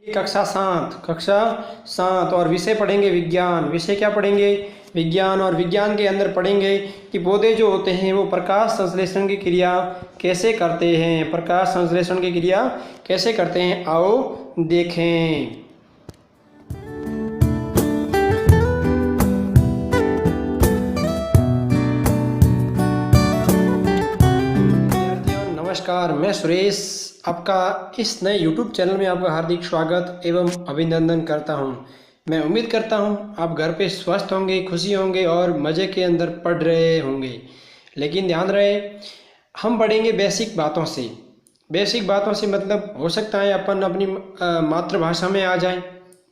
कक्षा 7 और विषय पढ़ेंगे विज्ञान। विषय क्या पढ़ेंगे? विज्ञान। और विज्ञान के अंदर पढ़ेंगे कि पौधे जो होते हैं वो प्रकाश संश्लेषण की क्रिया कैसे करते हैं। प्रकाश संश्लेषण की क्रिया कैसे करते हैं, आओ देखें। नमस्कार, मैं सुरेश आपका इस नए YouTube चैनल में आपका हार्दिक स्वागत एवं अभिनंदन करता हूं। मैं उम्मीद करता हूं आप घर पे स्वस्थ होंगे, खुशी होंगे और मज़े के अंदर पढ़ रहे होंगे। लेकिन ध्यान रहे, हम पढ़ेंगे बेसिक बातों से। बेसिक बातों से मतलब हो सकता है अपन अपनी मातृभाषा में आ जाएं,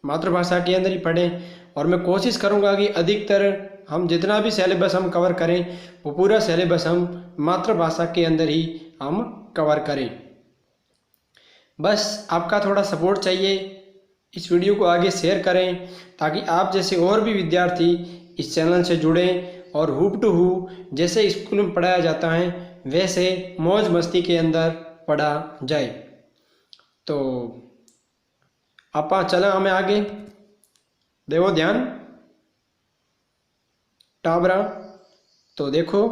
मातृभाषा के अंदर ही पढ़ें। और मैं कोशिश करूँगा कि अधिकतर हम जितना भी सिलेबस हम कवर करें वो पूरा सिलेबस हम मातृभाषा के अंदर ही हम कवर करें। बस आपका थोड़ा सपोर्ट चाहिए। इस वीडियो को आगे शेयर करें ताकि आप जैसे और भी विद्यार्थी इस चैनल से जुड़ें और हूब टू हू जैसे स्कूल में पढ़ाया जाता है वैसे मौज मस्ती के अंदर पढ़ा जाए। तो आपा चला हमें आगे, देखो ध्यान टाबरा। तो देखो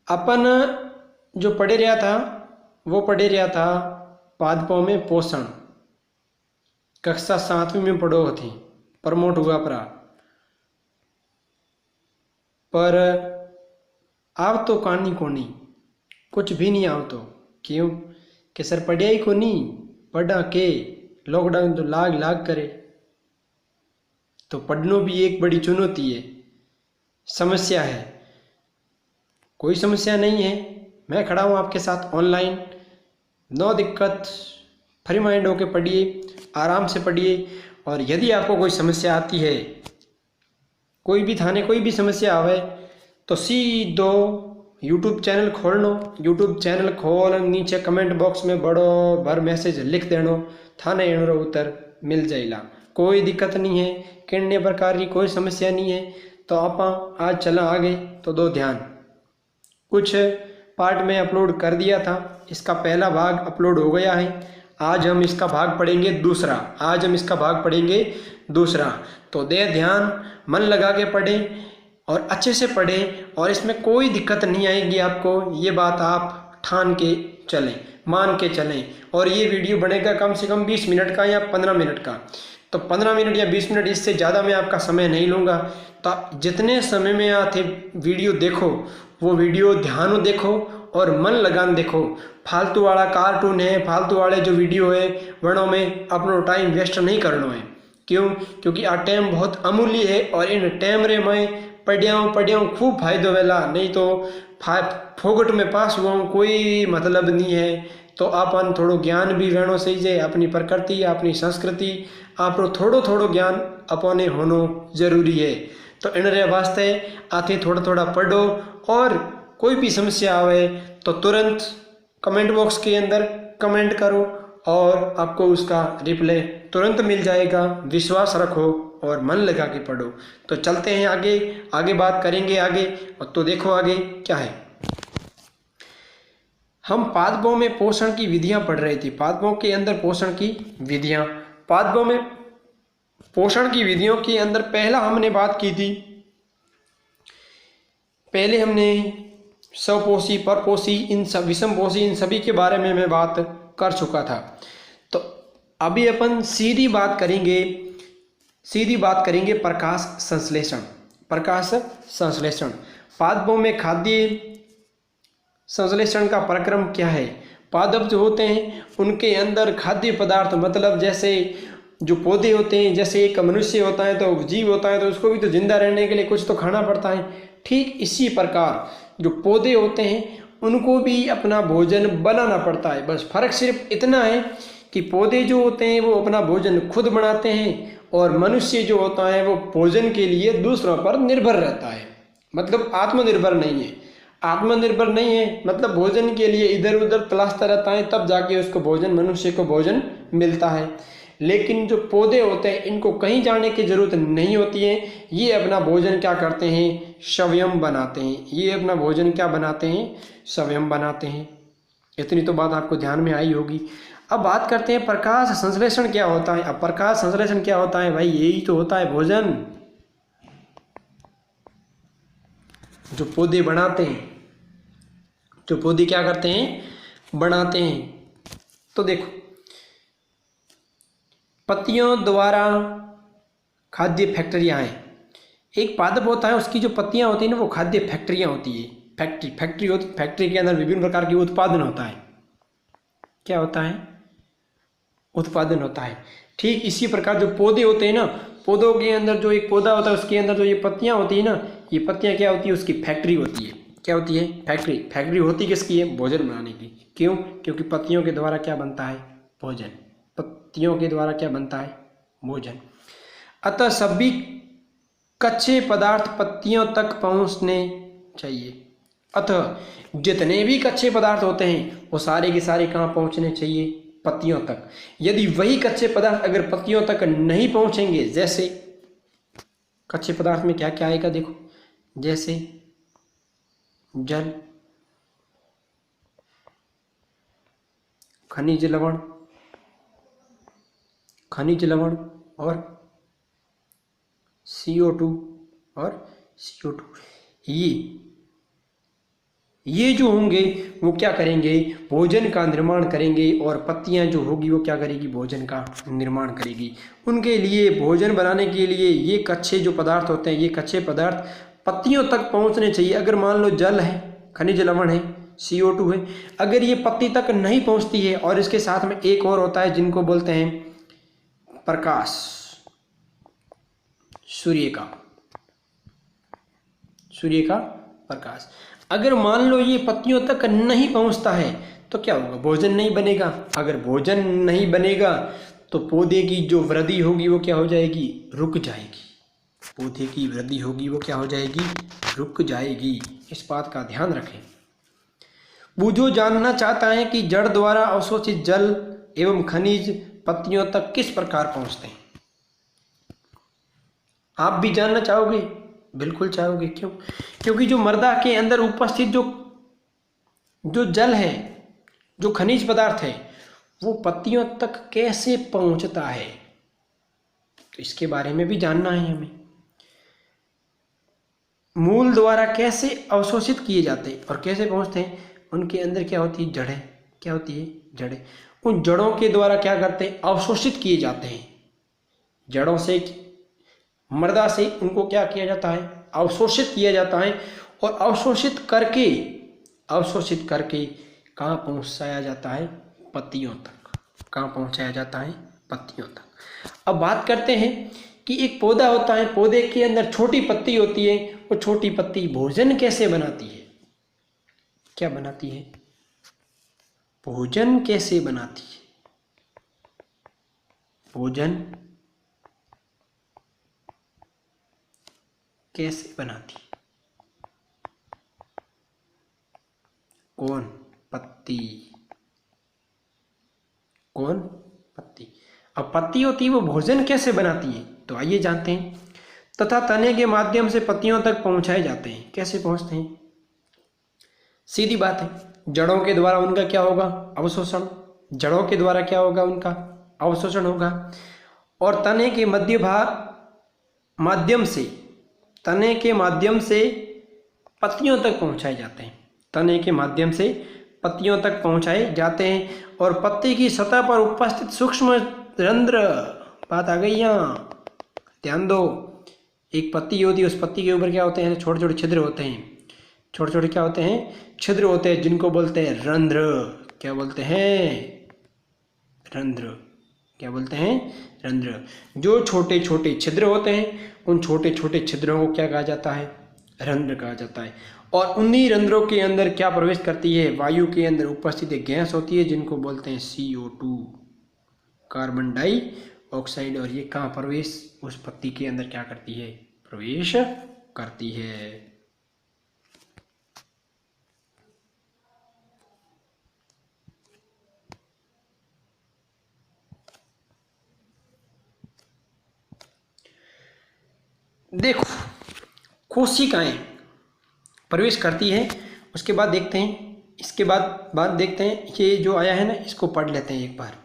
अपन जो पढ़े रहा था वो पढ़े रहा था पादपों में पोषण। कक्षा 7वीं में पढ़ो थी, प्रमोट हुआ पर अब तो कहानी को नहीं, कुछ भी नहीं आओ तो क्यों कि सर पढ़िया ही को नहीं पढ़ा के लॉकडाउन तो लाग लाग करे। तो पढ़ना भी एक बड़ी चुनौती है, समस्या है। कोई समस्या नहीं है, मैं खड़ा हूँ आपके साथ ऑनलाइन। नो दिक्कत, फ्री माइंड होके पढ़िए, आराम से पढ़िए। और यदि आपको कोई समस्या आती है, कोई भी थाने कोई भी समस्या आवे तो सीधो यूट्यूब चैनल खोल लो। यूट्यूब चैनल खोल नीचे कमेंट बॉक्स में बड़ो भर मैसेज लिख देनो, थाने एणो उत्तर मिल जाएगा। कोई दिक्कत नहीं है, किन्ने प्रकार की कोई समस्या नहीं है। तो आप आज चला आगे। तो दो ध्यान, कुछ पार्ट में अपलोड कर दिया था, इसका पहला भाग अपलोड हो गया है। आज हम इसका भाग पढ़ेंगे दूसरा। तो दे ध्यान, मन लगा के पढ़ें और अच्छे से पढ़ें और इसमें कोई दिक्कत नहीं आएगी आपको। ये बात आप ठान के चलें, मान के चलें। और ये वीडियो बनेगा कम से कम 20 मिनट का या 15 मिनट का। तो 15 मिनट या 20 मिनट, इससे ज़्यादा मैं आपका समय नहीं लूँगा। तो जितने समय में आप वीडियो देखो वो वीडियो ध्यान देखो और मन लगान देखो। फालतू वाला कार्टून है, फालतू वाले जो वीडियो है वनों में अपना टाइम वेस्ट नहीं करना है। क्यों? क्योंकि आ टाइम बहुत अमूल्य है और इन टाइम रे मैं पढ़ियाऊँ खूब फायदो वेला, नहीं तो फोगट में पास हुआ कोई मतलब नहीं है। तो अपन थोड़ो ज्ञान भी वेणो सही जाए, अपनी प्रकृति अपनी संस्कृति आप थोड़ो ज्ञान अपने होनो जरूरी है। तो इन वास्ते आते थोड़ा पढ़ो और कोई भी समस्या आवे तो तुरंत कमेंट बॉक्स के अंदर कमेंट करो और आपको उसका रिप्लाई तुरंत मिल जाएगा। विश्वास रखो और मन लगा के पढ़ो। तो चलते हैं आगे बात करेंगे आगे। तो देखो आगे क्या है। हम पादपों में पोषण की विधियां पढ़ रहे थे। पादपों के अंदर पोषण की विधियां, पादपों में पोषण की विधियों के अंदर पहला हमने बात की थी, पहले हमने स्वपोषी, परपोषी, इन सब विषमपोषी, इन सभी के बारे में मैं बात कर चुका था। तो अभी अपन सीधी बात करेंगे प्रकाश संश्लेषण। पादपों में खाद्य संश्लेषण का प्रक्रम क्या है? पादप जो होते हैं उनके अंदर खाद्य पदार्थ, मतलब जैसे जो पौधे होते हैं, जैसे एक मनुष्य होता है तो जीव होता है तो उसको भी तो जिंदा रहने के लिए कुछ तो खाना पड़ता है। ठीक इसी प्रकार जो पौधे होते हैं उनको भी अपना भोजन बनाना पड़ता है। बस फर्क सिर्फ इतना है कि पौधे जो होते हैं वो अपना भोजन खुद बनाते हैं और मनुष्य जो होता है वो भोजन के लिए दूसरों पर निर्भर रहता है। मतलब आत्मनिर्भर नहीं है, मतलब भोजन के लिए इधर उधर तलाशता रहता है, तब जाके उसको भोजन, मनुष्य को भोजन मिलता है। लेकिन जो पौधे होते हैं इनको कहीं जाने की जरूरत नहीं होती है। ये अपना भोजन क्या करते हैं? स्वयं बनाते हैं। स्वयं बनाते हैं। इतनी तो बात आपको ध्यान में आई होगी। अब बात करते हैं प्रकाश संश्लेषण क्या होता है। अब प्रकाश संश्लेषण क्या होता है भाई, यही तो होता है भोजन जो पौधे बनाते हैं, जो पौधे क्या करते हैं, बनाते हैं। तो देखो, पत्तियों द्वारा खाद्य फैक्ट्रियाँ हैं। एक पादप होता है, उसकी जो पत्तियाँ होती हैं ना वो खाद्य फैक्ट्रियाँ होती है। फैक्ट्री के अंदर विभिन्न प्रकार के उत्पादन होता है। क्या होता है, उत्पादन होता है। ठीक इसी प्रकार जो पौधे होते हैं ना, पौधों के अंदर जो एक पौधा होता है उसके अंदर जो ये पत्तियाँ होती है ना, ये पत्तियाँ क्या होती है, उसकी फैक्ट्री होती है। क्या होती है, फैक्ट्री होती किसकी है, भोजन बनाने की। क्यों, क्योंकि पत्तियों के द्वारा क्या बनता है, भोजन। पत्तियों के द्वारा क्या बनता है, भोजन। अतः सभी कच्चे पदार्थ पत्तियों तक पहुंचने चाहिए। अतः जितने भी कच्चे पदार्थ होते हैं वो सारे के सारे कहाँ पहुंचने चाहिए, पत्तियों तक। यदि वही कच्चे पदार्थ अगर पत्तियों तक नहीं पहुंचेंगे, जैसे कच्चे पदार्थ में क्या क्या आएगा देखो, जैसे जल, खनिज लवण और CO2 और CO2, ये जो होंगे वो क्या करेंगे, भोजन का निर्माण करेंगे। और पत्तियां जो होगी वो क्या करेगी, भोजन का निर्माण करेगी। उनके लिए भोजन बनाने के लिए ये कच्चे जो पदार्थ होते हैं, ये कच्चे पदार्थ पत्तियों तक पहुंचने चाहिए। अगर मान लो जल है, खनिज लवण है, CO2 है, अगर ये पत्ती तक नहीं पहुंचती है, और इसके साथ में एक और होता है जिनको बोलते हैं प्रकाश, सूर्य का प्रकाश। अगर मान लो ये पत्तियों तक नहीं पहुंचता है तो क्या होगा, भोजन नहीं बनेगा। अगर भोजन नहीं बनेगा तो पौधे की जो वृद्धि होगी वो क्या हो जाएगी, रुक जाएगी। पौधे की वृद्धि होगी वो क्या हो जाएगी, रुक जाएगी। इस बात का ध्यान रखें। वो जो जानना चाहता है कि जड़ द्वारा अवशोषित जल एवं खनिज पत्तियों तक किस प्रकार पहुंचते हैं। आप भी जानना चाहोगे, बिल्कुल चाहोगे। क्यों, क्योंकि जो मृदा के अंदर उपस्थित जो जल है, जो खनिज पदार्थ है, वो पत्तियों तक कैसे पहुंचता है, तो इसके बारे में भी जानना है हमें। मूल द्वारा कैसे अवशोषित किए जाते हैं और कैसे पहुंचते हैं, उनके अंदर क्या होती है, जड़ें। क्या होती है, जड़ें। उन जड़ों के द्वारा क्या करते हैं, अवशोषित किए जाते हैं। जड़ों से, मृदा से उनको क्या किया जाता है, अवशोषित किया जाता है। और अवशोषित करके कहाँ पहुँचाया जाता है, पत्तियों तक। कहाँ पहुँचाया जाता है, पत्तियों तक। अब बात करते हैं कि एक पौधा होता है, पौधे के अंदर छोटी पत्ती होती है। वो छोटी पत्ती भोजन कैसे बनाती है, क्या बनाती है, भोजन कैसे बनाती है, भोजन कैसे बनाती है, कौन, पत्ती। कौन, पत्ती। अब पत्ती होती है वो भोजन कैसे बनाती है, तो आइए जानते हैं। तथा तने के माध्यम से पत्तियों तक पहुंचाए जाते हैं। कैसे पहुंचते हैं, सीधी बात है, जड़ों के द्वारा उनका क्या होगा, अवशोषण। जड़ों के द्वारा क्या होगा, उनका अवशोषण होगा। और तने के माध्यम से पत्तियों तक पहुंचाए जाते हैं। तने के माध्यम से पत्तियों तक पहुंचाए जाते हैं। और पत्ती की सतह पर उपस्थित सूक्ष्म रंध्र, बात आ गई यहाँ, ध्यान दो। एक पत्ती होती है, उस पत्ती के ऊपर क्या होते हैं, छोटे छोटे छिद्र होते हैं। छोटे छोटे क्या होते हैं, छिद्र होते हैं, जिनको बोलते हैं रंध्र। क्या बोलते हैं, रंध्र। क्या बोलते हैं, रंध्र। जो छोटे छोटे छिद्र होते हैं, उन छोटे छोटे छिद्रों को क्या कहा जाता है, रंध्र कहा जाता है। और उन्हीं रंध्रों के अंदर क्या प्रवेश करती है, वायु के अंदर उपस्थित एक गैस होती है जिनको बोलते हैं CO2, कार्बन डाइऑक्साइड। और ये कहाँ प्रवेश, उस पत्ती के अंदर क्या करती है, प्रवेश करती है। देखो, कोशिकाएं प्रवेश करती है। उसके बाद देखते हैं, इसके बाद देखते हैं, ये जो आया है ना, इसको पढ़ लेते हैं एक बार।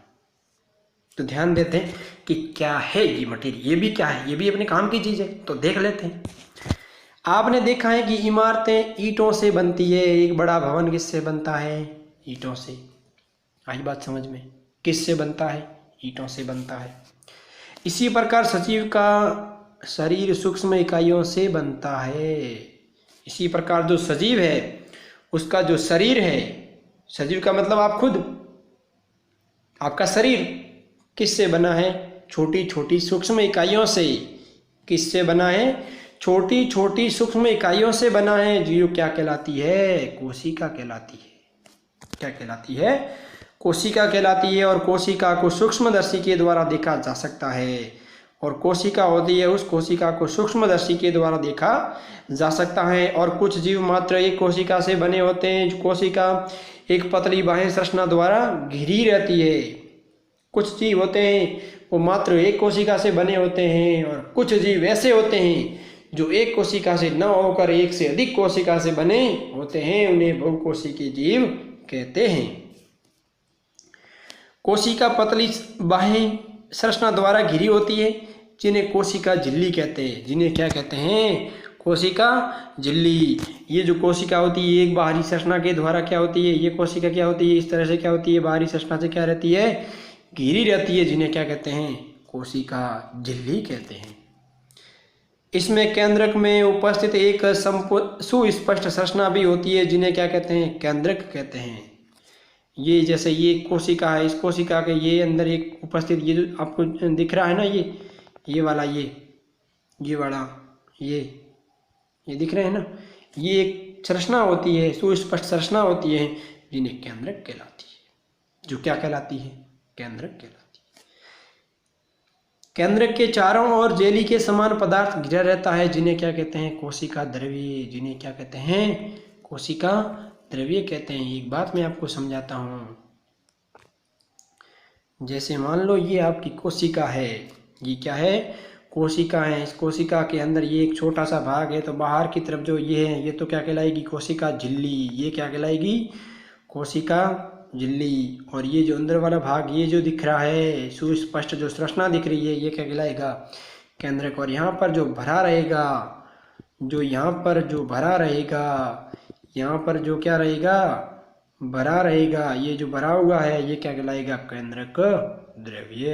तो ध्यान देते हैं कि क्या है ये मटेरियल, ये भी क्या है, ये भी अपने काम की चीज़ है। तो देख लेते हैं। आपने देखा है कि इमारतें ईंटों से बनती है। एक बड़ा भवन किससे बनता है? ईंटों से। आई बात समझ में? किससे बनता है? ईंटों से बनता है। इसी प्रकार सजीव का शरीर सूक्ष्म इकाइयों से बनता है। इसी प्रकार जो सजीव है उसका जो शरीर है, सजीव का मतलब आप खुद, आपका शरीर किससे बना है? छोटी छोटी सूक्ष्म इकाइयों से। किससे बना है? छोटी छोटी सूक्ष्म इकाइयों से बना है, जो क्या कहलाती है? कोशिका कहलाती है। क्या कहलाती है? कोशिका कहलाती है। और कोशिका को सूक्ष्मदर्शी के द्वारा देखा जा सकता है। और कोशिका होती है, उस कोशिका को सूक्ष्मदर्शी के द्वारा देखा जा सकता है। और कुछ जीव मात्र एक कोशिका से बने होते हैं। जो कोशिका एक पतली बाह्य संरचना द्वारा घिरी रहती है। कुछ जीव होते हैं वो मात्र एक कोशिका से बने होते हैं। और कुछ जीव ऐसे होते हैं जो एक कोशिका से न होकर एक से अधिक कोशिका से बने होते हैं। उन्हें बहुकोशिकीय जीव कहते हैं। कोशिका पतली बाह्य संरचना द्वारा घिरी होती है, जिन्हें कोशिका झिल्ली कहते हैं। जिन्हें क्या कहते हैं? कोशिका झिल्ली। ये जो कोशिका होती है एक बाहरी संरचना के द्वारा क्या होती है? ये कोशिका क्या होती है? इस तरह से क्या होती है? बाहरी संरचना से क्या रहती है? घिरी रहती है, जिन्हें क्या कहते हैं? कोशिका झिल्ली कहते हैं। इसमें केंद्रक में उपस्थित एक सुस्पष्ट संरचना भी होती है, जिन्हें क्या कहते हैं? केंद्रक कहते हैं। ये जैसे ये कोशिका है, इस कोशिका के ये अंदर एक उपस्थित, ये जो आपको दिख रहा है ना, ये वाला, ये वाला, ये दिख रहे हैं ना, ये एक संरचना होती है, सुस्पष्ट संरचना होती है, जिन्हें केंद्रक कहलाती है। जो क्या कहलाती है? केंद्रक कहलाती है। केंद्रक के चारों ओर जेली के समान पदार्थ घिरा रहता है, जिन्हें क्या कहते हैं? कोशिका द्रव्य। जिन्हें क्या कहते हैं? कोशिका द्रव्य कहते हैं। एक बात मैं आपको समझाता हूँ। जैसे मान लो ये आपकी कोशिका है, ये क्या है? कोशिका है। इस कोशिका के अंदर ये एक छोटा सा भाग है, तो बाहर की तरफ जो ये है, ये तो क्या कहलाएगी? कोशिका झिल्ली। ये क्या कहलाएगी? कोशिका झिल्ली। और ये जो अंदर वाला भाग, ये जो दिख रहा है, सुस्पष्ट जो संरचना दिख रही है, ये क्या कहलाएगा? केंद्रक। और यहाँ पर जो भरा रहेगा, जो यहाँ पर जो भरा रहेगा, यहाँ पर जो क्या रहेगा? भरा रहेगा। ये जो भरा हुआ है ये क्या कहलाएगा? केंद्रक द्रव्य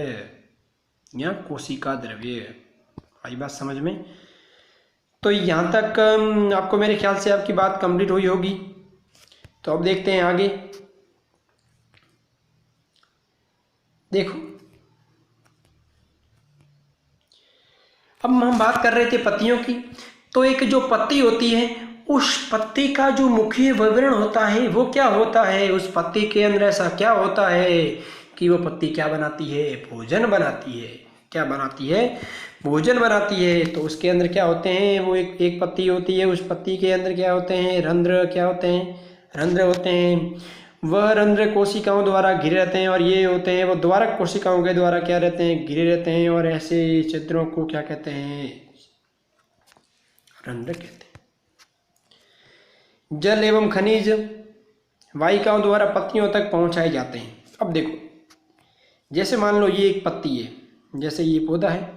या कोशिका द्रव्य। आई बात समझ में? तो यहाँ तक आपको मेरे ख्याल से आपकी बात कंप्लीट हुई होगी। तो अब देखते हैं आगे। देखो, अब हम बात कर रहे थे पत्तियों की। तो एक जो पत्ती होती है, उस पत्ती का जो मुख्य विवरण होता है वो क्या होता है? उस पत्ती के अंदर ऐसा क्या होता है कि वो पत्ती क्या बनाती है? भोजन बनाती है। क्या बनाती है? भोजन बनाती है। तो उसके अंदर क्या होते हैं? वो एक पत्ती होती है, उस पत्ती के अंदर क्या होते हैं? रंध्र। क्या होते हैं? रंध्र होते हैं। वह रंध्र कोशिकाओं द्वारा घिरे रहते हैं। और ये होते हैं वो द्वारक कोशिकाओं के द्वारा क्या रहते हैं? घिरे रहते हैं। और ऐसे छिद्रों को क्या कहते हैं? रंध्र कहते हैं। जल एवं खनिज वाहिकाओं द्वारा पत्तियों तक पहुंचाए जाते हैं। अब देखो, जैसे मान लो ये एक पत्ती है, जैसे ये पौधा है,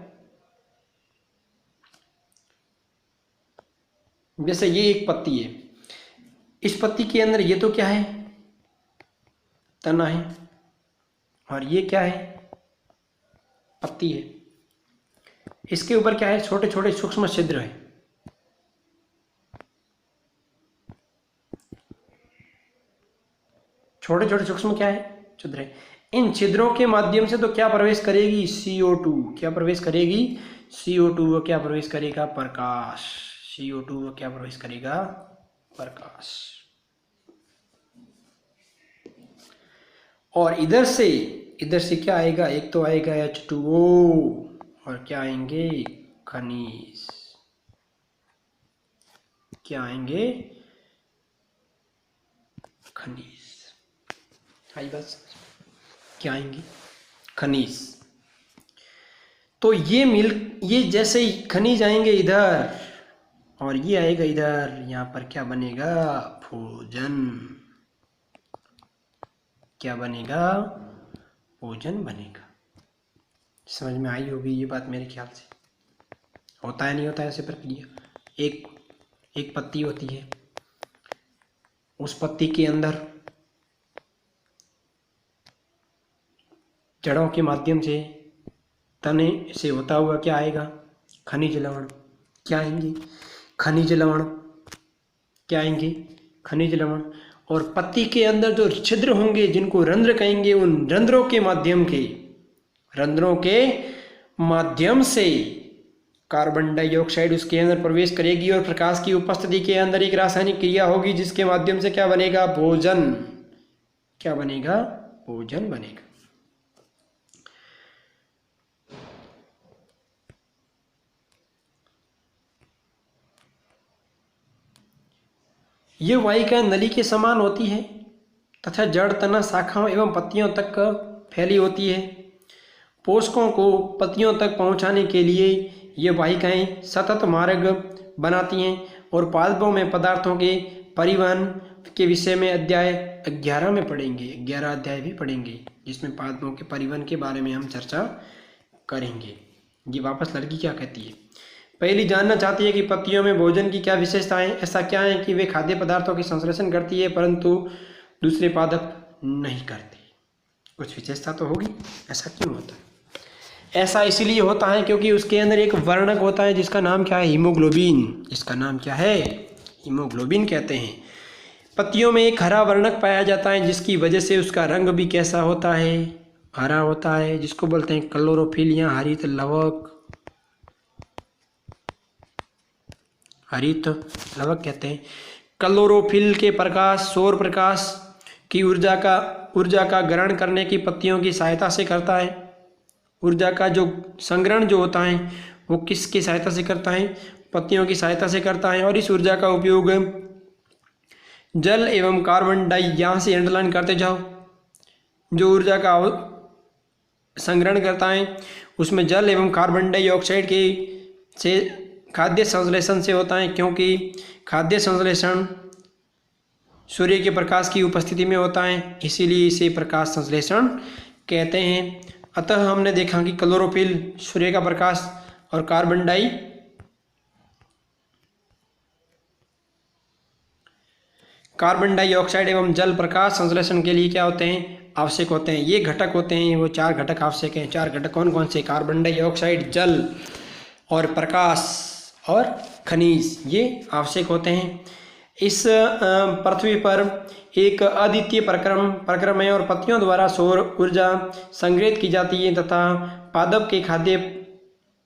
जैसे ये एक पत्ती है। इस पत्ती के अंदर ये तो क्या है? तना है। और ये क्या है? पत्ती है। इसके ऊपर क्या है? छोटे छोटे सूक्ष्म छिद्र है। छोटे छोटे सूक्ष्म क्या है? छिद्र है। इन छिद्रों के माध्यम से तो क्या प्रवेश करेगी? CO2। क्या प्रवेश करेगी? CO2। वो क्या प्रवेश करेगा? प्रकाश। CO2 वो क्या प्रवेश करेगा? प्रकाश। और इधर से क्या आएगा? एक तो आएगा H2O, और क्या आएंगे? खनिज। क्या आएंगे? खनिज। आई बस, क्या आएंगे? खनिज। तो ये जैसे ही खनिज आएंगे इधर, और ये आएगा इधर, यहाँ पर क्या बनेगा? भोजन। क्या बनेगा? भोजन बनेगा। समझ में आई होगी ये बात मेरे ख्याल से। होता है नहीं होता है ऐसे प्रक्रिया। एक पत्ती होती है, उस पत्ती के अंदर जड़ों के माध्यम से तने से होता हुआ क्या आएगा, खनिज लवण क्या आएंगे, खनिज लवण क्या आएंगे, खनिज लवण। और पत्ती के अंदर जो छिद्र होंगे जिनको रंध्र कहेंगे, उन रंध्रों के माध्यम से कार्बन डाइऑक्साइड उसके अंदर प्रवेश करेगी और प्रकाश की उपस्थिति के अंदर एक रासायनिक क्रिया होगी जिसके माध्यम से क्या बनेगा, भोजन। क्या बनेगा, भोजन बनेगा। ये वाहिका नली के समान होती है तथा जड़, तना, शाखाओं एवं पत्तियों तक फैली होती है। पोषकों को पत्तियों तक पहुंचाने के लिए ये वाहिकाएं सतत मार्ग बनाती हैं और पादपों में पदार्थों के परिवहन के विषय में अध्याय 11 में पढ़ेंगे। 11 अध्याय भी पढ़ेंगे जिसमें पादपों के परिवहन के बारे में हम चर्चा करेंगे। ये वापस लड़की क्या कहती है, पहली जानना चाहती है कि पत्तियों में भोजन की क्या विशेषताएं। ऐसा क्या है कि वे खाद्य पदार्थों की संश्लेषण करती है परंतु दूसरे पादप नहीं करते। कुछ विशेषता तो होगी। ऐसा क्यों होता है? ऐसा इसलिए होता है क्योंकि उसके अंदर एक वर्णक होता है जिसका नाम क्या है, हीमोग्लोबिन। इसका नाम क्या है, हीमोग्लोबिन कहते हैं। पत्तियों में एक हरा वर्णक पाया जाता है जिसकी वजह से उसका रंग भी कैसा होता है, हरा होता है, जिसको बोलते हैं क्लोरोफिल या हरित लवक। हरित लवक कहते हैं। क्लोरोफिल के प्रकाश सौर प्रकाश की ऊर्जा का ग्रहण करने की पत्तियों की सहायता से करता है। ऊर्जा का जो संग्रहण जो होता है वो किसकी सहायता से करता है, पत्तियों की सहायता से करता है। और इस ऊर्जा का उपयोग जल एवं कार्बन डाई, यहाँ से अंडरलाइन करते जाओ, जो ऊर्जा का संग्रहण करता है उसमें जल एवं कार्बन डाइऑक्साइड के से खाद्य संश्लेषण से होता है, क्योंकि खाद्य संश्लेषण सूर्य के प्रकाश की उपस्थिति में होता है, इसीलिए इसे प्रकाश संश्लेषण कहते हैं। अतः हमने देखा कि क्लोरोफिल सूर्य का प्रकाश और कार्बन डाइऑक्साइड एवं जल प्रकाश संश्लेषण के लिए क्या होते हैं, आवश्यक होते हैं। ये घटक होते हैं, वो 4 घटक आवश्यक हैं। 4 घटक कौन कौन से, कार्बन डाइऑक्साइड, जल और प्रकाश और खनिज, ये आवश्यक होते हैं। इस पृथ्वी पर एक अद्वितीय प्रक्रम है और पत्तियों द्वारा सौर ऊर्जा संग्रहित की जाती है तथा पादप के खाद्य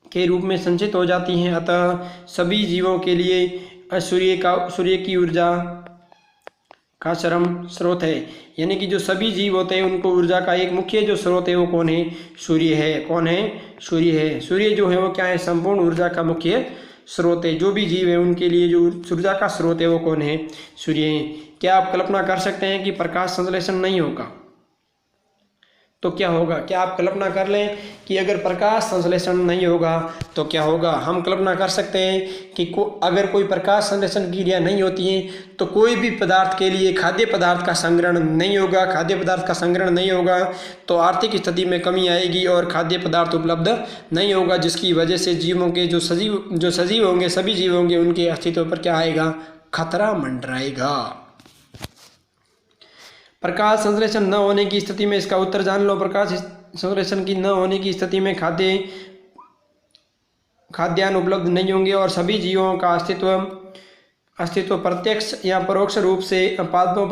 के रूप में संचित हो जाती हैं। अतः सभी जीवों के लिए सूर्य की ऊर्जा का चरम स्रोत है। यानी कि जो सभी जीव होते हैं उनको ऊर्जा का एक मुख्य जो स्रोत है वो कौन है, सूर्य है। कौन है, सूर्य है। सूर्य जो है वो क्या है, संपूर्ण ऊर्जा का मुख्य स्रोत है। जो भी जीव है उनके लिए जो ऊर्जा का स्रोत है वो कौन है, सूर्य है। क्या आप कल्पना कर सकते हैं कि प्रकाश संश्लेषण नहीं होगा तो क्या होगा? क्या आप कल्पना कर लें कि अगर प्रकाश संश्लेषण नहीं होगा तो क्या होगा? हम कल्पना कर सकते हैं कि अगर कोई प्रकाश संश्लेषण क्रिया नहीं होती है तो कोई भी पदार्थ के लिए खाद्य पदार्थ का संग्रहण नहीं होगा। खाद्य पदार्थ का संग्रहण नहीं होगा तो आर्थिक स्थिति में कमी आएगी और खाद्य पदार्थ उपलब्ध नहीं होगा, जिसकी वजह से जीवों के जो सजीव होंगे, सभी जीव होंगे, उनके अस्तित्व पर क्या आएगा, खतरा मंडराएगा। प्रकाश संश्लेषण न होने की स्थिति में, इसका उत्तर जान लो। प्रकाश संश्लेषण की न होने की स्थिति में खाद्यान्न उपलब्ध नहीं होंगे और सभी जीवों का अस्तित्व प्रत्यक्ष या परोक्ष रूप से पादपों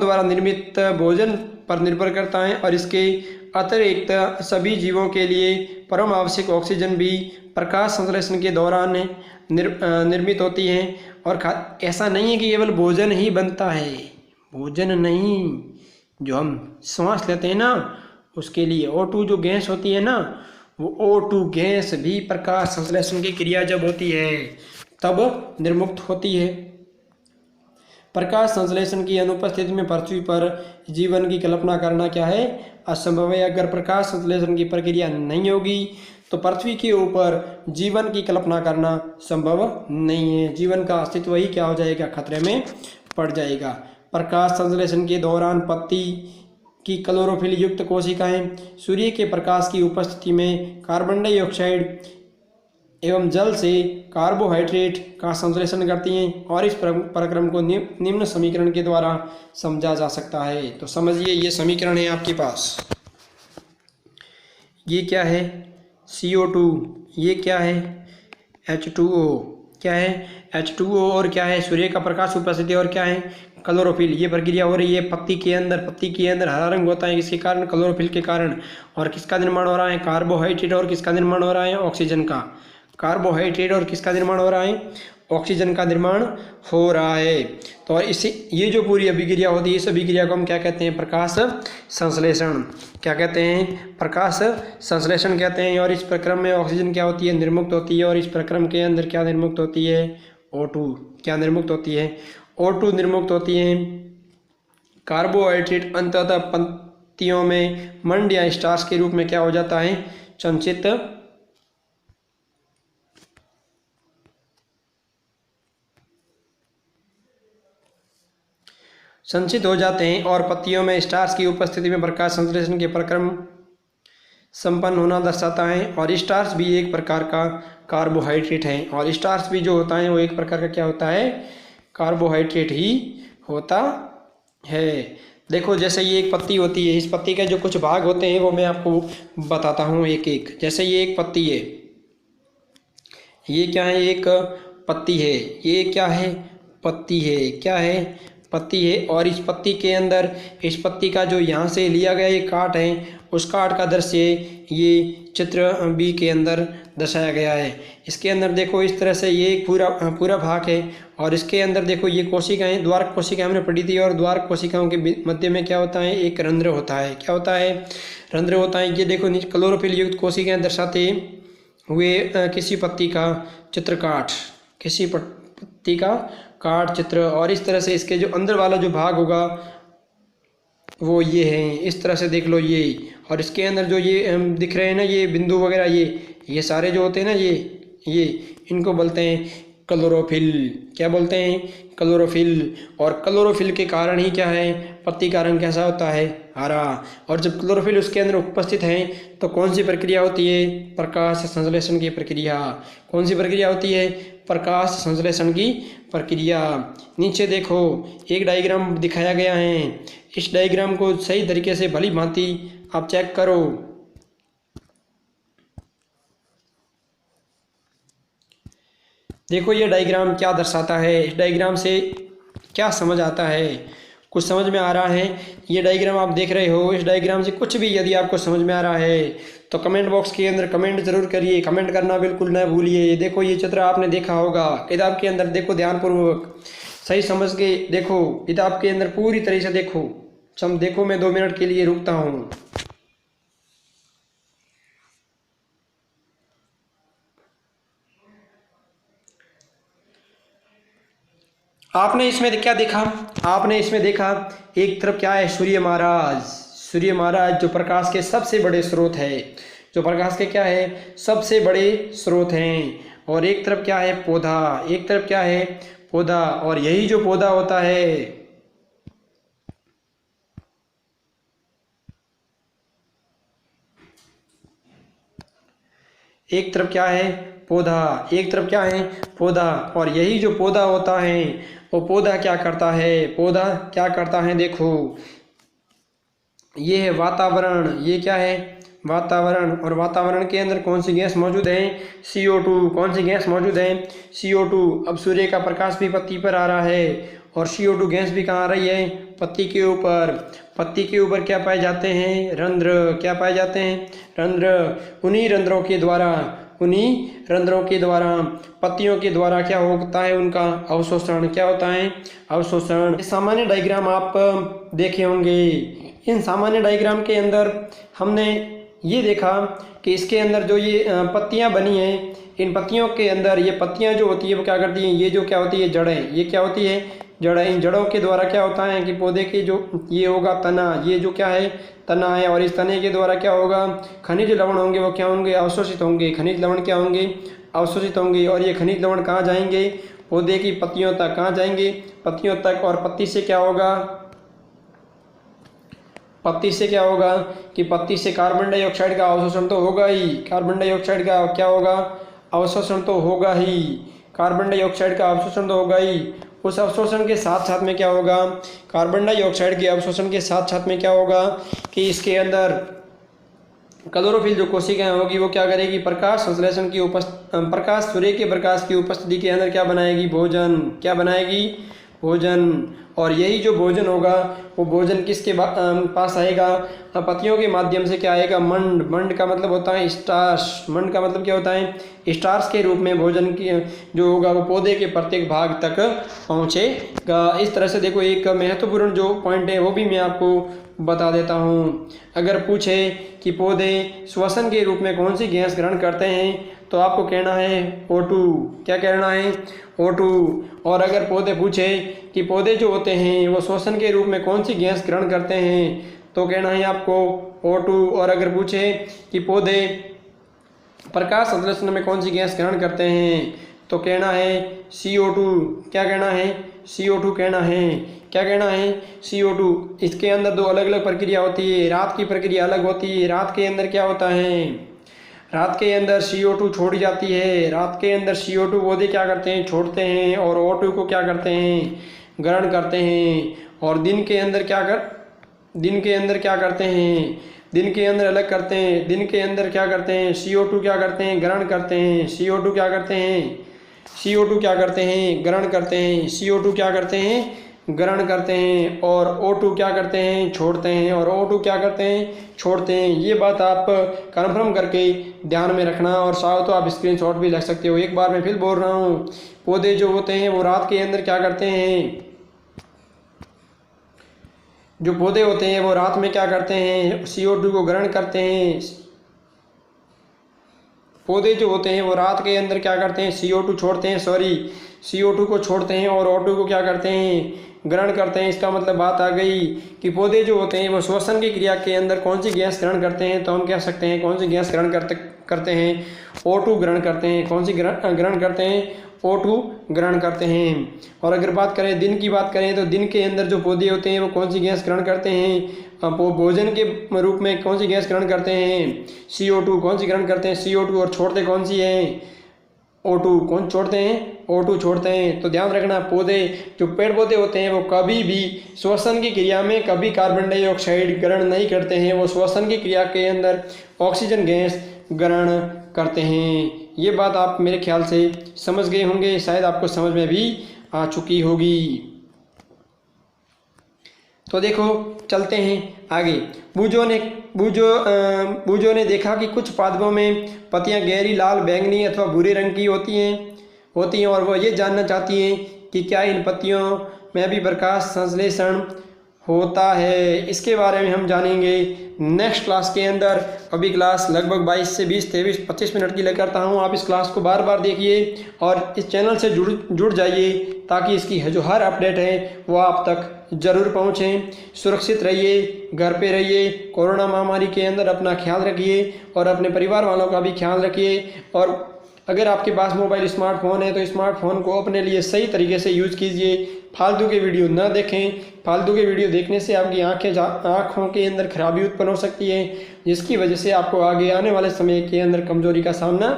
द्वारा निर्मित भोजन पर निर्भर करता है। और इसके अतिरिक्त सभी जीवों के लिए परम आवश्यक ऑक्सीजन भी प्रकाश संश्लेषण के दौरान निर्मित होती है। और ऐसा नहीं है कि केवल भोजन ही बनता है, भोजन नहीं, जो हम सांस लेते हैं ना उसके लिए O2 जो गैस होती है ना, वो O2 गैस भी प्रकाश संश्लेषण की क्रिया जब होती है तब निर्मुक्त होती है। प्रकाश संश्लेषण की अनुपस्थिति में पृथ्वी पर जीवन की कल्पना करना क्या है, असंभव है। अगर प्रकाश संश्लेषण की प्रक्रिया नहीं होगी तो पृथ्वी के ऊपर जीवन की कल्पना करना संभव नहीं है। जीवन का अस्तित्व ही क्या हो जाएगा, खतरे में पड़ जाएगा। प्रकाश संश्लेषण के दौरान पत्ती की क्लोरोफिल युक्त कोशिकाएं सूर्य के प्रकाश की उपस्थिति में कार्बन डाइऑक्साइड एवं जल से कार्बोहाइड्रेट का संश्लेषण करती हैं और इस प्रक्रम को निम्न समीकरण के द्वारा समझा जा सकता है। तो समझिए, ये समीकरण है आपके पास। ये क्या है? CO2। ये क्या है? H2O। क्या है? H2O। और क्या है? सूर्य का प्रकाश उपस्थिति। और क्या है? क्लोरोफिल। ये प्रक्रिया हो रही है पत्ती के अंदर हरा रंग होता है किसके कारण? क्लोरोफिल के कारण। और किसका निर्माण हो रहा है? कार्बोहाइड्रेट। और किसका निर्माण हो रहा है? ऑक्सीजन का। कार्बोहाइड्रेट और किसका निर्माण हो रहा है? ऑक्सीजन का निर्माण हो रहा है। तो और इसे ये जो पूरी अभिक्रिया होती है, इस अभिक्रिया को हम क्या कहते हैं? प्रकाश संश्लेषण। क्या कहते हैं? प्रकाश संश्लेषण कहते हैं। और इस प्रक्रम में ऑक्सीजन क्या होती है? निर्मुक्त होती है। और इस प्रक्रम के अंदर क्या निर्मुक्त होती है? O2। क्या निर्मुक्त होती है? O2 निर्मुक्त होती है। कार्बोहाइड्रेट अंततः पत्तियों में मंड या स्टार्च के रूप में क्या हो जाता है? संचित हो जाते हैं। और पत्तियों में स्टार्च की उपस्थिति में प्रकाश संश्लेषण के प्रक्रम संपन्न होना दर्शाता है। और स्टार्च भी एक प्रकार का कार्बोहाइड्रेट है। और स्टार्च भी जो होता है वो एक प्रकार का क्या होता है? कार्बोहाइड्रेट ही होता है। देखो, जैसे ये एक पत्ती होती है, इस पत्ती के जो कुछ भाग होते हैं वो मैं आपको बताता हूँ एक एक। जैसे ये एक पत्ती है, ये क्या है? एक पत्ती है। ये क्या है? पत्ती है। क्या है? पत्ती है। और इस पत्ती के अंदर, इस पत्ती का जो यहाँ से लिया गया ये काट है, उस काट का दृश्य ये चित्र बी के अंदर दर्शाया गया है। इसके अंदर देखो, इस तरह से ये एक पूरा भाग है। और इसके अंदर देखो, ये कोशिकाएं, द्वारक कोशिकाएं हमने पढ़ी थी। और द्वारक कोशिकाओं के मध्य में क्या होता है? एक रंध्र होता है। क्या होता है? रंध्र होता है। ये देखो, क्लोरोफिल युक्त कोशिकाएं दर्शाते हुए किसी पत्ती का चित्रकाट, किसी पत्ती का काट चित्र। और इस तरह से इसके जो अंदर वाला जो भाग होगा वो ये है। इस तरह से देख लो ये। और इसके अंदर जो ये दिख रहे हैं ना, ये बिंदु वगैरह, ये सारे जो होते हैं ना, ये इनको बोलते हैं क्लोरोफिल। क्या बोलते हैं? क्लोरोफिल। और क्लोरोफिल के कारण ही क्या है? पत्ती का रंग कैसा होता है? हरा। और जब क्लोरोफिल उसके अंदर उपस्थित है तो कौन सी प्रक्रिया होती है? प्रकाश संश्लेषण की प्रक्रिया। कौन सी प्रक्रिया होती है? प्रकाश संश्लेषण की प्रक्रिया। नीचे देखो, एक डायग्राम दिखाया गया है। इस डायग्राम को सही तरीके से भली भांति आप चेक करो। देखो, ये डायग्राम क्या दर्शाता है? इस डायग्राम से क्या समझ आता है? कुछ समझ में आ रहा है? ये डायग्राम आप देख रहे हो, इस डायग्राम से कुछ भी यदि आपको समझ में आ रहा है तो कमेंट बॉक्स के अंदर कमेंट जरूर करिए। कमेंट करना बिल्कुल न भूलिए। देखो, ये चित्र आपने देखा होगा किताब के अंदर। देखो ध्यानपूर्वक, सही समझ के देखो, किताब के अंदर पूरी तरह से देखो। देखो, मैं 2 मिनट के लिए रुकता हूँ। आपने इसमें क्या देखा? आपने इसमें देखा, एक तरफ क्या है? सूर्य महाराज। सूर्य महाराज जो प्रकाश के सबसे बड़े स्रोत है, जो प्रकाश के क्या है? सबसे बड़े स्रोत हैं। और एक तरफ क्या है? पौधा। एक तरफ क्या है? पौधा। और यही जो पौधा होता है, एक तरफ क्या है? पौधा। एक तरफ क्या है? पौधा। और यही जो पौधा होता है, वो पौधा क्या करता है? पौधा क्या करता है? देखो, ये है वातावरण। ये क्या है? वातावरण। और वातावरण के अंदर कौन सी गैस मौजूद है? CO2। कौन सी गैस मौजूद है? CO2। अब सूर्य का प्रकाश भी पत्ती पर आ रहा है और CO2 गैस भी कहाँ आ रही है? पत्ती के ऊपर। पत्ती के ऊपर क्या पाए जाते हैं? रंध्र। क्या पाए जाते हैं? रंध्र। उन्हीं रंध्रों के द्वारा पत्तियों के द्वारा क्या होता है? उनका अवशोषण। क्या होता है? अवशोषण। सामान्य डायग्राम आप देखे होंगे। इन सामान्य डायग्राम के अंदर हमने ये देखा कि इसके अंदर जो ये पत्तियां बनी हैं, इन पत्तियों के अंदर ये पत्तियां जो होती है वो क्या करती हैं? ये जो क्या होती है? जड़ें। ये क्या होती है? जड़ें। इन जड़ों के द्वारा क्या होता है कि पौधे के जो ये होगा तना, ये जो क्या है? तना है। और इस तने के द्वारा क्या होगा? खनिज लवण होंगे, वो क्या होंगे? अवशोषित होंगे। खनिज लवण क्या होंगे? अवशोषित होंगे। और ये खनिज लवण कहाँ जाएंगे? पौधे की पत्तियों तक। कहाँ जाएंगे? पत्तियों तक। और पत्ती से क्या होगा? पत्ती से क्या होगा कि पत्ती से कार्बन डाइऑक्साइड का अवशोषण तो होगा ही, कार्बन डाइऑक्साइड का क्या होगा, अवशोषण तो होगा ही, कार्बन डाइऑक्साइड का अवशोषण तो होगा ही। उस अवशोषण के साथ साथ में क्या होगा, कार्बन डाइऑक्साइड के अवशोषण के साथ साथ में क्या होगा कि इसके अंदर क्लोरोफिल जो कोशिकाएं होगी वो क्या करेगी, प्रकाश संश्लेषण की प्रकाश, सूर्य के प्रकाश की उपस्थिति के अंदर क्या बनाएगी, भोजन, क्या बनाएगी, भोजन। और यही जो भोजन होगा वो भोजन किसके पास आएगा, पत्तियों के माध्यम से क्या आएगा, मंड, मंड का मतलब होता है स्टार्च, मंड का मतलब क्या होता है, स्टार्च के रूप में भोजन की जो होगा वो पौधे के प्रत्येक भाग तक पहुँचेगा। इस तरह से देखो एक महत्वपूर्ण जो पॉइंट है वो भी मैं आपको बता देता हूँ। अगर पूछे कि पौधे श्वसन के रूप में कौन सी गैस ग्रहण करते हैं तो आपको कहना है O2, क्या कहना है, O2। और अगर पौधे पूछे कि पौधे जो होते हैं वो श्वसन के रूप में कौन सी गैस ग्रहण करते हैं तो कहना है आपको O2। और अगर पूछे कि पौधे प्रकाश संश्लेषण में कौन सी गैस ग्रहण करते हैं तो कहना है CO2, क्या कहना है, CO2 कहना है, क्या कहना है, CO2। इसके अंदर दो अलग अलग प्रक्रिया होती है, रात की प्रक्रिया अलग होती है। रात के अंदर क्या होता है, रात के अंदर CO2 छोड़ी जाती है, रात के अंदर CO2 पौधे क्या करते हैं, छोड़ते हैं और O2 को क्या करते हैं, ग्रहण करते हैं। और दिन के अंदर क्या करते हैं, दिन के अंदर अलग करते हैं, दिन के अंदर क्या करते हैं, CO2 क्या करते हैं, ग्रहण करते हैं, CO2 क्या करते हैं, CO2 क्या करते हैं, ग्रहण करते हैं, CO2 क्या करते हैं, ग्रहण करते हैं। और O2 क्या करते हैं, छोड़ते हैं, और O2 क्या करते हैं, छोड़ते हैं। ये बात आप कन्फर्म करके ध्यान में रखना और चाहो तो आप स्क्रीनशॉट भी लग सकते हो। एक बार मैं फिर बोल रहा हूँ, पौधे जो होते हैं वो रात के अंदर क्या करते हैं, जो पौधे होते हैं वो रात में क्या करते हैं, CO2 को ग्रहण करते हैं। पौधे जो होते हैं वो रात के अंदर क्या करते हैं, CO2 छोड़ते हैं, CO2 को छोड़ते हैं और O2 को क्या करते हैं, ग्रहण करते हैं। इसका मतलब बात आ गई कि पौधे जो होते हैं वो श्वसन की क्रिया के अंदर कौन सी गैस ग्रहण करते हैं तो हम कह सकते हैं कौन सी गैस ग्रहण करते हैं, O2 ग्रहण करते हैं। कौन सी ग्रहण करते हैं, O2 ग्रहण करते हैं। और अगर बात करें दिन की बात करें तो दिन के अंदर जो पौधे होते हैं वो कौन सी गैस ग्रहण करते हैं, वो भोजन के रूप में कौन सी गैस ग्रहण करते हैं, CO2। कौन सी ग्रहण करते हैं, CO2। और छोड़ते कौन सी है, O2। कौन छोड़ते हैं, O2 छोड़ते हैं। तो ध्यान रखना, पौधे जो पेड़ पौधे होते हैं वो कभी भी श्वसन की क्रिया में कभी कार्बन डाइऑक्साइड ग्रहण नहीं करते हैं, वो श्वसन की क्रिया के अंदर ऑक्सीजन गैस ग्रहण करते हैं। ये बात आप मेरे ख्याल से समझ गए होंगे, शायद आपको समझ में भी आ चुकी होगी। तो देखो चलते हैं आगे। बूजों ने देखा कि कुछ पादपों में पत्तियां गहरी लाल, बैंगनी अथवा भूरे रंग की होती हैं और वो ये जानना चाहती हैं कि क्या इन पत्तियों में भी प्रकाश संश्लेषण होता है। इसके बारे में हम जानेंगे नेक्स्ट क्लास के अंदर। अभी क्लास लगभग 22 से 20, 23, 25 मिनट की करता हूँ। आप इस क्लास को बार बार देखिए और इस चैनल से जुड़ जाइए ताकि इसकी जो हर अपडेट है वो आप तक ज़रूर पहुँचें। सुरक्षित रहिए, घर पे रहिए, कोरोना महामारी के अंदर अपना ख्याल रखिए और अपने परिवार वालों का भी ख्याल रखिए। और अगर आपके पास मोबाइल स्मार्टफोन है तो स्मार्टफोन को अपने लिए सही तरीके से यूज़ कीजिए। फालतू के वीडियो ना देखें। फालतू के वीडियो देखने से आपकी आँखों के अंदर खराबी उत्पन्न हो सकती है, जिसकी वजह से आपको आगे आने वाले समय के अंदर कमजोरी का सामना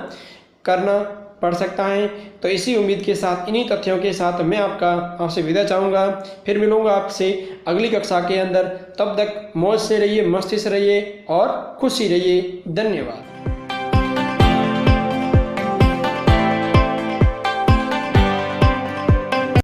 करना पड़ सकता है। तो इसी उम्मीद के साथ, इन्हीं तथ्यों के साथ मैं आपसे विदा चाहूँगा। फिर मिलूँगा आपसे अगली कक्षा के अंदर। तब तक मौज से रहिए, मस्ती से रहिए और खुशी रहिए। धन्यवाद।